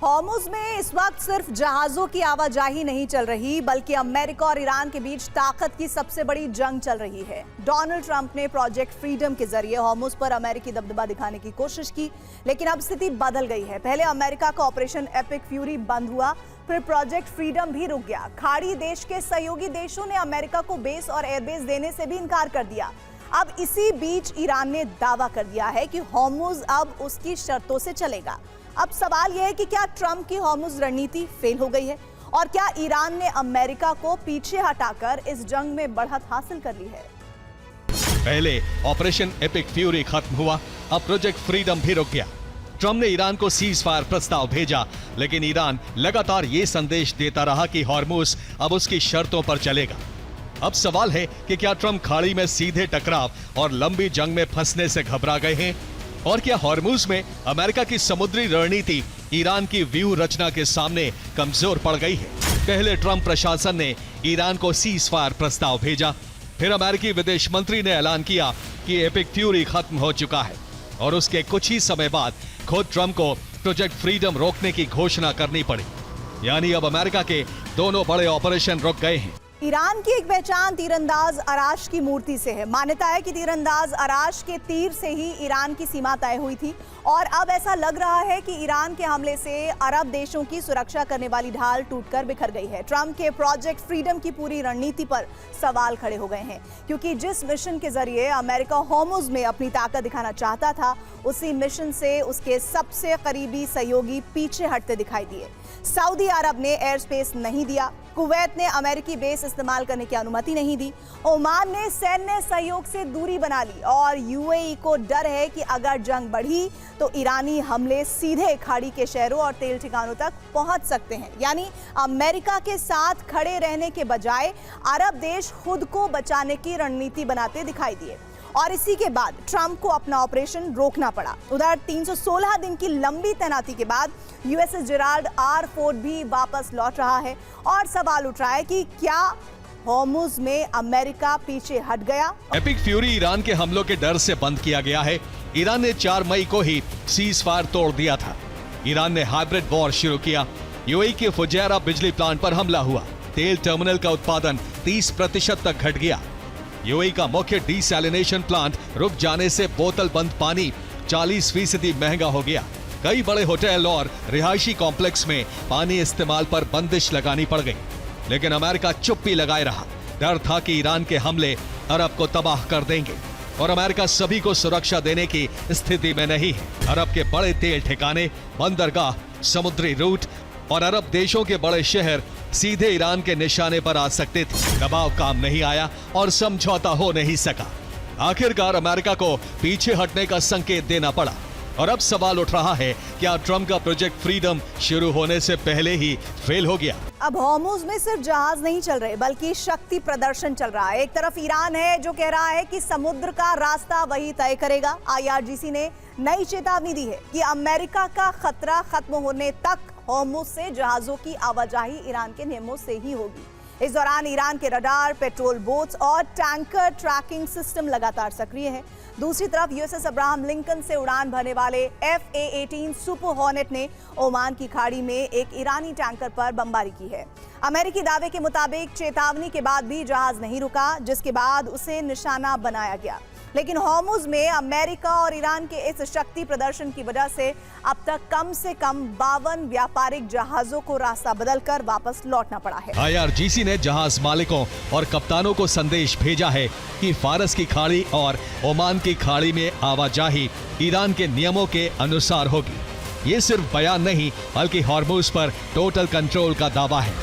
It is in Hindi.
हॉर्मुज़ में इस वक्त सिर्फ जहाजों की आवाजाही नहीं चल रही, बल्कि अमेरिका और ईरान के बीच ताकत की सबसे बड़ी जंग चल रही है। डोनाल्ड ट्रंप ने प्रोजेक्ट फ्रीडम के जरिए हॉर्मुज़ पर अमेरिकी दबदबा दिखाने की कोशिश की, लेकिन अब स्थिति बदल गई है। पहले अमेरिका का ऑपरेशन एपिक फ्यूरी बंद हुआ, फिर प्रोजेक्ट फ्रीडम भी रुक गया। खाड़ी देश के सहयोगी देशों ने अमेरिका को बेस और एयरबेस देने से भी इनकार कर दिया। अब इसी बीच ईरान ने दावा कर दिया है कि हॉर्मुज़ अब उसकी शर्तों से चलेगा। अब सवाल यह है कि क्या ट्रंप की हॉर्मुज़ रणनीति फेल हो गई है और क्या ईरान ने अमेरिका को पीछे हटाकर इस जंग में बढ़त हासिल कर ली है। पहले ऑपरेशन एपिक फ्यूरी खत्म हुआ, अब प्रोजेक्ट फ्रीडम भी रुक गया। ट्रंप ने ईरान को सीज फायर प्रस्ताव भेजा, लेकिन ईरान लगातार ये संदेश देता रहा कि हॉर्मुज़ अब उसकी शर्तों पर चलेगा। अब सवाल है कि क्या ट्रंप खाड़ी में सीधे टकराव और लंबी जंग में फंसने से घबरा गए हैं, और क्या हॉर्मुज़ में अमेरिका की समुद्री रणनीति ईरान की व्यूह रचना के सामने कमजोर पड़ गई है। पहले ट्रंप प्रशासन ने ईरान को सीज फायर प्रस्ताव भेजा, फिर अमेरिकी विदेश मंत्री ने ऐलान किया कि एपिक फ्यूरी खत्म हो चुका है, और उसके कुछ ही समय बाद खुद ट्रंप को प्रोजेक्ट फ्रीडम रोकने की घोषणा करनी पड़ी। यानी अब अमेरिका के दोनों बड़े ऑपरेशन रुक गए हैं। ईरान की एक पहचान तीरंदाज अराश की मूर्ति से है। मान्यता है कि तीरंदाज अराश के तीर से ही ईरान की सीमा तय हुई थी, और अब ऐसा लग रहा है कि ईरान के हमले से अरब देशों की सुरक्षा करने वाली ढाल टूटकर बिखर गई है। ट्रंप के प्रोजेक्ट फ्रीडम की पूरी रणनीति पर सवाल खड़े हो गए हैं, क्योंकि जिस मिशन के जरिए अमेरिका हॉर्मुज़ में अपनी ताकत दिखाना चाहता था, उसी मिशन से उसके सबसे करीबी सहयोगी पीछे हटते दिखाई दिए। सऊदी अरब ने एयर स्पेस नहीं दिया, कुवैत ने अमेरिकी बेस इस्तेमाल करने की अनुमति नहीं दी, ओमान ने सैन्य सहयोग से दूरी बना ली, और यूएई को डर है कि अगर जंग बढ़ी तो ईरानी हमले सीधे खाड़ी के शहरों और तेल ठिकानों तक पहुंच सकते हैं। यानी अमेरिका के साथ खड़े रहने के बजाय अरब देश खुद को बचाने की रणनीति बनाते दिखाई दिए, और इसी के बाद ट्रंप को अपना ऑपरेशन रोकना पड़ा। उधर 316 दिन की लंबी तैनाती के बाद यूएसएस जेराल्ड आर फोर्ड भी वापस लौट रहा है, और सवाल उठ रहा है कि क्या हॉर्मुज़ में अमेरिका पीछे हट गया। एपिक फ्यूरी ईरान के हमलों के डर से बंद किया गया है। ईरान ने 4 मई को ही सीज फायर तोड़ दिया था। ईरान ने हाइब्रिड वॉर शुरू किया। यूएई के फुजैरा बिजली प्लांट पर हमला हुआ। तेल टर्मिनल का उत्पादन 30% तक घट गया। यूएई का मुख्य डिसैलिनेशन प्लांट रुक जाने से बोतल बंद पानी 40% महंगा हो गया। कई बड़े होटल और रिहायशी कॉम्प्लेक्स में पानी इस्तेमाल पर बंदिश लगानी पड़ गई, लेकिन अमेरिका चुप्पी लगाए रहा। डर था कि ईरान के हमले अरब को तबाह कर देंगे, और अमेरिका सभी को सुरक्षा देने की स्थिति में नहीं है। अरब के बड़े तेल ठिकाने, बंदरगाह, समुद्री रूट और अरब देशों के बड़े शहर सीधे ईरान के निशाने पर आ सकते थे। दबाव काम नहीं आया और समझौता हो नहीं सका। आखिरकार अमेरिका को पीछे हटने का संकेत देना पड़ा, और अब सवाल उठ रहा है, क्या ट्रंप का प्रोजेक्ट फ्रीडम शुरू होने से पहले ही फेल हो गया। अब हॉर्मुज़ में सिर्फ जहाज नहीं चल रहे, बल्कि शक्ति प्रदर्शन चल रहा है। एक तरफ ईरान है जो कह रहा है कि समुद्र का रास्ता वही तय करेगा। IRGC ने नई चेतावनी दी है कि अमेरिका का खतरा खत्म होने तक हॉर्मुज़ से जहाजों की आवाजाही ईरान के नियमों से ही होगी। इस दौरान ईरान के रडार, पेट्रोल बोट्स और टैंकर ट्रैकिंग सिस्टम लगातार सक्रिय है। दूसरी तरफ यूएसएस अब्राहम लिंकन से उड़ान भरने वाले FA-18 सुपर हॉर्नेट ने ओमान की खाड़ी में एक ईरानी टैंकर पर बमबारी की है। अमेरिकी दावे के मुताबिक चेतावनी के बाद भी जहाज नहीं रुका, जिसके बाद उसे निशाना बनाया गया। लेकिन हॉर्मुज़ में अमेरिका और ईरान के इस शक्ति प्रदर्शन की वजह से अब तक कम से कम 52 व्यापारिक जहाजों को रास्ता बदलकर वापस लौटना पड़ा है। IRGC ने जहाज मालिकों और कप्तानों को संदेश भेजा है कि फारस की खाड़ी और ओमान की खाड़ी में आवाजाही ईरान के नियमों के अनुसार होगी। ये सिर्फ बयान नहीं, बल्कि हॉर्मुज़ पर टोटल कंट्रोल का दावा है।